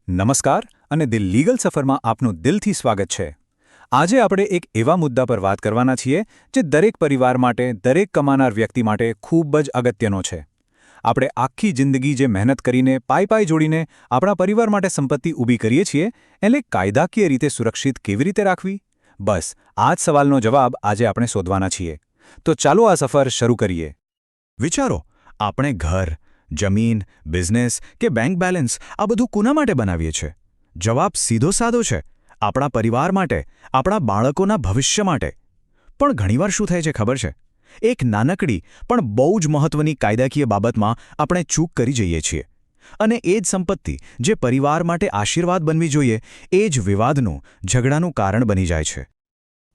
નમસ્કાર અને the legal સફરમાં આપનું દિલથી સ્વાગત છે. આજે આપણે એક એવા મુદ્દા પર વાત કરવાના છીએ જે દરેક પરિવાર માટે, દરેક કમાનાર વ્યક્તિ માટે ખૂબ જ અગત્યનો છે. આપણે આખી જિંદગી જે મહેનત કરીને પાઈ જોડીને આપણા પરિવાર માટે સંપત્તિ ઊભી કરીએ છીએ એને કાયદાકીય રીતે સુરક્ષિત કેવી રીતે રાખવી? બસ આ જ સવાલનો જવાબ આજે આપણે શોધવાના છીએ. તો ચાલો આ સફર શરૂ કરીએ. વિચારો, આપણે ઘર, જમીન, બિઝનેસ કે બેંક બેલેન્સ આ બધું કોના માટે બનાવીએ છીએ? જવાબ સીધો સાદો છે, આપણા પરિવાર માટે, આપણા બાળકોના ભવિષ્ય માટે. પણ ઘણીવાર શું થાય છે ખબર છે? એક નાનકડી પણ બહુ જ મહત્વની કાયદાકીય બાબતમાં આપણે ચૂક કરી જઈએ છીએ. અને એ જ સંપત્તિ જે પરિવાર માટે આશીર્વાદ બનવી જોઈએ એ જ વિવાદનું, ઝઘડાનું કારણ બની જાય છે.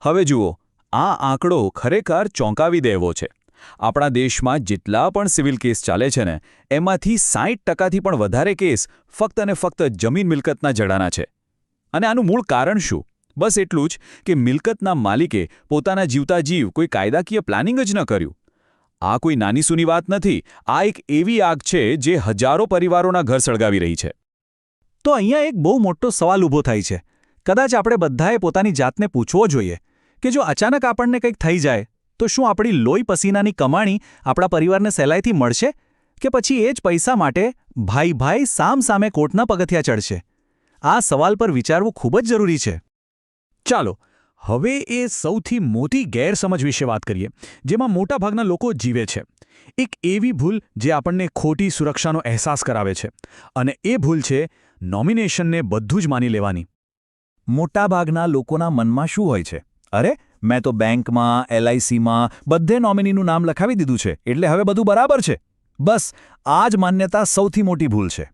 હવે જુઓ, આ આંકડો ખરેખર ચોંકાવી દેવો છે. આપણા દેશમાં જેટલા પણ સિવિલ કેસ ચાલે છે ને, એમાંથી 60%થી પણ વધારે કેસ ફક્ત અને ફક્ત જમીન મિલકતના ઝઘડાના છે. અને આનું મૂળ કારણ શું? બસ એટલું જ કે મિલકતના માલિકે પોતાના જીવતા જીવ કોઈ કાયદાકીય પ્લાનિંગ જ ન કર્યું. આ કોઈ નાની સૂની વાત નથી. આ એક એવી આગ છે જે હજારો પરિવારોના ઘર સળગાવી રહી છે. તો અહીંયા એક બહુ મોટો સવાલ ઊભો થાય છે. કદાચ આપણે બધાએ પોતાની જાતને પૂછવો જોઈએ કે જો અચાનક આપણને કંઈક થઈ જાય તો શું આપણી લોહી પસીનાની કમાણી આપણા પરિવારને સહેલાઈથી મળશે? કે પછી એ જ પૈસા માટે ભાઈ સામે કોર્ટના પગથિયાં ચડશે? આ સવાલ પર વિચારવું ખૂબ જ જરૂરી છે. ચાલો હવે એ સૌથી મોટી ગેરસમજ વિશે વાત કરીએ, જેમાં મોટાભાગના લોકો જીવે છે. એક એવી ભૂલ જે આપણને ખોટી સુરક્ષાનો અહેસાસ કરાવે છે. અને એ ભૂલ છે નોમિનેશનને બધું જ માની લેવાની. મોટાભાગના લોકોના મનમાં શું હોય છે? અરે, મેં તો બેંકમાં, LICમાં બધે નોમિનીનું નામ લખાવી દીધું છે, એટલે હવે બધું બરાબર છે. બસ આ જ માન્યતા સૌથી મોટી ભૂલ છે.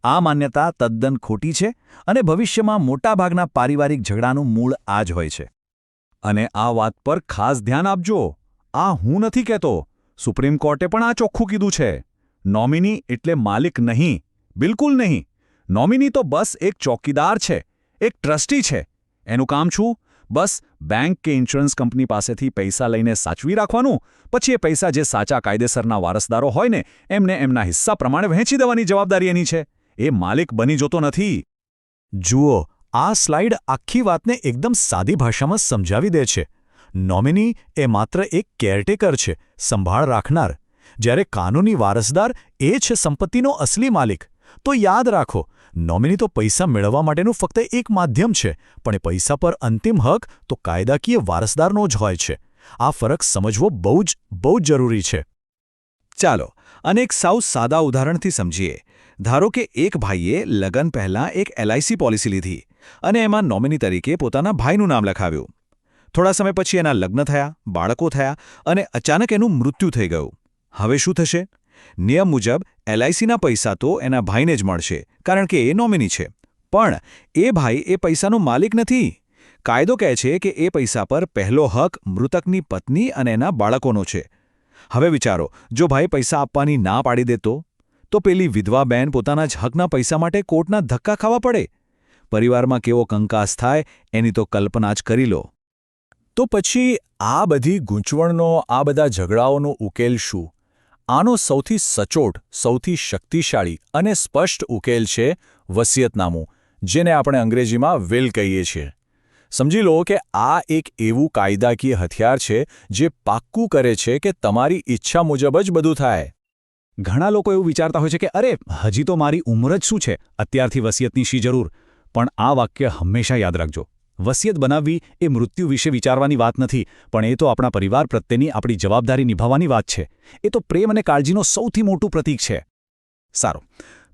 આ માન્યતા તદ્દન ખોટી છે અને ભવિષ્યમાં મોટાભાગના પારિવારિક ઝઘડાનું મૂળ આ જ હોય છે. અને આ વાત પર ખાસ ધ્યાન આપજો. આ હું નથી કહેતો. સુપ્રીમ કોર્ટે પણ આ ચોખ્ખું કીધું છે. નોમિની એટલે માલિક નહીં, બિલકુલ નહીં. નોમિની તો બસ એક ચોકીદાર છે, એક ટ્રસ્ટી છે. એનું કામ શું? બસ બેંક કે ઇન્સ્યોરન્સ કંપની પાસેથી પૈસા લઈને સાચવી રાખવાનું, પછી એ પૈસા જે સાચા કાયદેસરના વારસદારો હોય ને એમને એમના હિસ્સા પ્રમાણે વહેંચી દેવાની જવાબદારી એની છે. એ માલિક બની જોતો નથી. જુઓ, આ સ્લાઇડ આખી વાતને એકદમ સાદી ભાષામાં સમજાવી દે છે. નોમિની એ માત્ર એક કેરટેકર છે, સંભાળ રાખનાર. જ્યારે કાનૂની વારસદાર એ છે સંપત્તિનો અસલી માલિક. તો યાદ રાખો, નોમિની તો પૈસા મેળવવા માટેનું ફક્ત એક માધ્યમ છે, પણ એ પૈસા પર અંતિમ હક તો કાયદાકીય વારસદારનો જ હોય છે. આ ફરક સમજવો બહુ જ જરૂરી છે. ચાલો, અને એક સાવ સાદા ઉદાહરણથી સમજીએ. ધારો કે એક ભાઈએ લગ્ન પહેલાં એક LIC પોલિસી લીધી અને એમાં નોમિની તરીકે પોતાના ભાઈનું નામ લખાવ્યું. થોડા સમય પછી એના લગ્ન થયા, બાળકો થયા અને અચાનક એનું મૃત્યુ થઈ ગયું. હવે શું થશે? નિયમ મુજબ LICના પૈસા તો એના ભાઈને જ મળશે, કારણ કે એ નોમિની છે. પણ એ ભાઈ એ પૈસાનો માલિક નથી. કાયદો કહે છે કે એ પૈસા પર પહેલો હક મૃતકની પત્ની અને એના બાળકોનો છે. હવે વિચારો, જો ભાઈ પૈસા આપવાની ના પાડી દેતો, તો પેલી વિધવા બહેન પોતાના જ હકના પૈસા માટે કોર્ટના ધક્કા ખાવા પડે. પરિવારમાં કેવો કંકાસ થાય એની તો કલ્પના જ કરી લો. તો પછી આ બધી ગૂંચવણનો, આ બધા ઝઘડાઓનો ઉકેલ શું? આનો સૌથી સચોટ, સૌથી શક્તિશાળી અને સ્પષ્ટ ઉકેલ છે વસિયતનામું, જેને આપણે અંગ્રેજીમાં વિલ કહીએ છીએ. સમજી લો કે આ એક એવું કાયદાકીય હથિયાર છે જે પાક્કું કરે છે કે તમારી ઈચ્છા મુજબ જ બધું થાય. ઘણા લોકો એવું વિચારતા હોય છે કે અરે, હજી તો મારી ઉંમર જ શું છે, અત્યારથી વસિયતની શી જરૂર? પણ આ વાક્ય હંમેશા યાદ રાખજો. વસિયત બનાવવી એ મૃત્યુ વિશે વિચારવાની વાત નથી, પણ એ તો આપણા પરિવાર પ્રત્યેની આપણી જવાબદારી નિભાવવાની વાત છે. એ તો પ્રેમ અને કાળજીનો સૌથી મોટું પ્રતીક છે. સારું,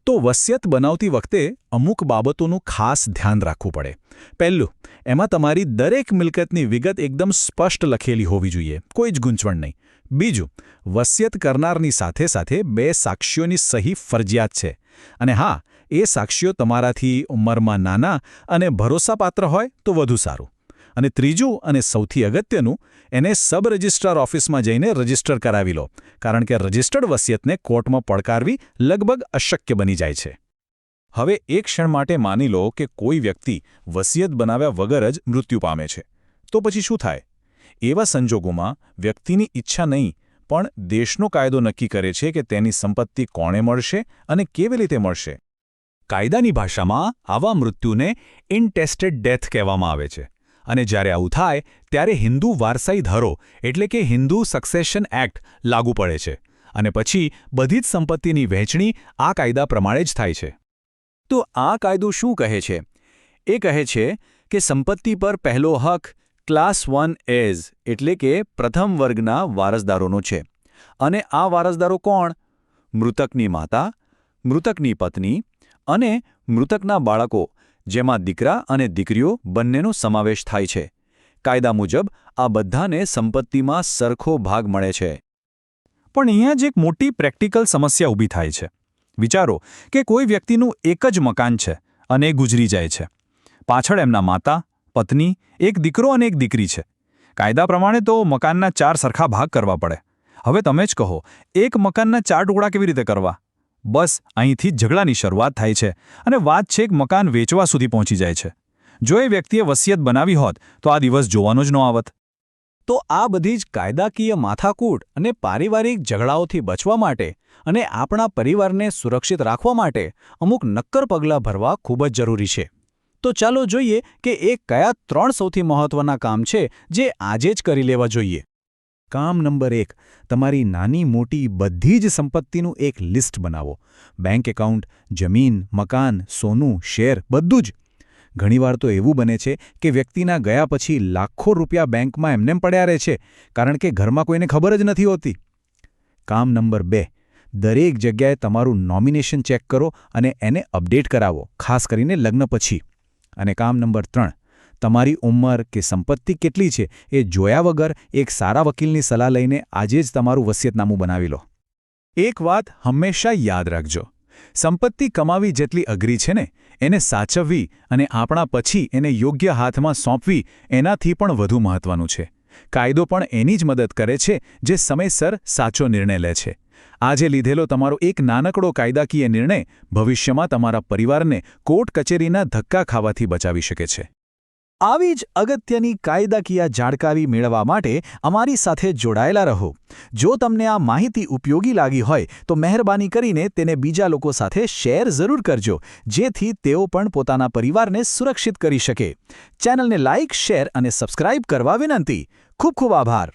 તો વસિયત બનાવતી વખતે અમુક બાબતોનું ખાસ ધ્યાન રાખવું પડે. પહેલું, એમાં તમારી દરેક મિલકતની વિગત એકદમ સ્પષ્ટ લખેલી હોવી જોઈએ, કોઈ જ ગૂંચવણ નહીં. બીજું, વસિયત કરનારની સાથે સાથે 2 સાક્ષીઓની સહી ફરજિયાત છે. અને હા, એ સાક્ષીઓ તમારાથી ઉંમરમાં નાના અને ભરોસાપાત્ર હોય તો વધુ સારું. અને ત્રીજું અને સૌથી અગત્યનું, એને સબ રજિસ્ટ્રાર ઓફિસમાં જઈને રજિસ્ટર કરાવી લો, કારણ કે રજિસ્ટર્ડ વસિયતને કોર્ટમાં પડકારવી લગભગ અશક્ય બની જાય છે. હવે એક ક્ષણ માટે માની લો કે કોઈ વ્યક્તિ વસિયત બનાવ્યા વગર જ મૃત્યુ પામે છે. તો પછી શું થાય? એવા સંજોગોમાં વ્યક્તિની ઈચ્છા નહીં, પણ દેશનો કાયદો નક્કી કરે છે કે તેની સંપત્તિ કોણે મળશે અને કેવી રીતે મળશે. કાયદાની ભાષામાં આવા મૃત્યુને ઇન્ટેસ્ટેડ ડેથ કહેવામાં આવે છે અને જ્યારે આવું થાય ત્યારે હિન્દુ વારસાઈ ધારો એટલે કે હિન્દુ સક્સેશન એક્ટ લાગુ પડે છે અને પછી બધી જ સંપત્તિની વહેંચણી આ કાયદા પ્રમાણે જ થાય છે. તો આ કાયદો શું કહે છે? એ કહે છે કે સંપત્તિ પર પહેલો હક ક્લાસ 1 એઝ એટલે કે પ્રથમ વર્ગના વારસદારોનો છે. અને આ વારસદારો કોણ? મૃતકની માતા, મૃતકની પત્ની અને મૃતકના બાળકો, જેમાં દીકરા અને દીકરીઓ બંનેનો સમાવેશ થાય છે. કાયદા મુજબ આ બધાને સંપત્તિમાં સરખો ભાગ મળે છે. પણ અહીંયા જ એક મોટી પ્રેક્ટિકલ સમસ્યા ઊભી થાય છે. વિચારો કે કોઈ વ્યક્તિનું એક જ મકાન છે અને એ ગુજરી જાય છે. પાછળ એમના માતા, પત્ની, એક દીકરો અને એક દીકરી છે. કાયદા પ્રમાણે તો મકાનના 4 સરખા ભાગ કરવા પડે. હવે તમે જ કહો, એક મકાનના 4 ટુકડા કેવી રીતે કરવા? બસ અહીંથી જ ઝઘડાની શરૂઆત થાય છે અને વાત છેક મકાન વેચવા સુધી પહોંચી જાય છે. જો એ વ્યક્તિએ વસિયત બનાવી હોત તો આ દિવસ જોવાનો જ ન આવત. તો આ બધી જ કાયદાકીય માથાકૂટ અને પારિવારિક ઝઘડાઓથી બચવા માટે અને આપણા પરિવારને સુરક્ષિત રાખવા માટે અમુક નક્કર પગલાં ભરવા ખૂબ જ જરૂરી છે. તો ચાલો જોઈએ કે એ કયા 3 સૌથી મહત્વના કામ છે જે આજે જ કરી લેવા જોઈએ. કામ નંબર 1, તમારી નાની મોટી બધી જ સંપત્તિનું એક લિસ્ટ બનાવો. બેંક એકાઉન્ટ, જમીન, મકાન, સોનું, શેર, બધું જ. ઘણીવાર તો એવું બને છે કે વ્યક્તિના ગયા પછી લાખો રૂપિયા બેંકમાં એમનેમ પડ્યા રહે છે કારણ કે ઘરમાં કોઈને ખબર જ નથી હોતી. કામ નંબર 2, દરેક જગ્યાએ તમારું નોમિનેશન ચેક કરો અને એને અપડેટ કરાવો, ખાસ કરીને લગ્ન પછી. અને કામ નંબર 3, તમારી ઉંમર કે સંપત્તિ કેટલી છે એ જોયા વગર એક સારા વકીલની સલાહ લઈને આજે જ તમારું વસિયતનામું બનાવી લો. એક વાત હંમેશા યાદ રાખજો, સંપત્તિ કમાવી જેટલી અઘરી છે ને, એને સાચવવી અને આપણા પછી એને યોગ્ય હાથમાં સોંપવી એનાથી પણ વધુ મહત્વનું છે. કાયદો પણ એની જ મદદ કરે છે જે સમયસર સાચો નિર્ણય લે છે. આજે લીધેલો તમારો એક નાનકડો કાયદાકીય નિર્ણય ભવિષ્યમાં તમારા પરિવારને કોર્ટ કચેરીના ધક્કા ખાવાથી બચાવી શકે છે. આવી જ અગત્યની કાયદાકીય જાણકારી મેળવવા માટે અમારી સાથે જોડાયેલા રહો. જો તમને આ માહિતી ઉપયોગી લાગી હોય તો મહેરબાની કરીને તેને બીજા લોકો સાથે શેર જરૂર કરજો, જેથી તેઓ પણ પોતાના પરિવારને સુરક્ષિત કરી શકે. ચેનલને લાઇક, શેર અને સબસ્ક્રાઇબ કરવા વિનંતી. ખૂબ ખૂબ આભાર.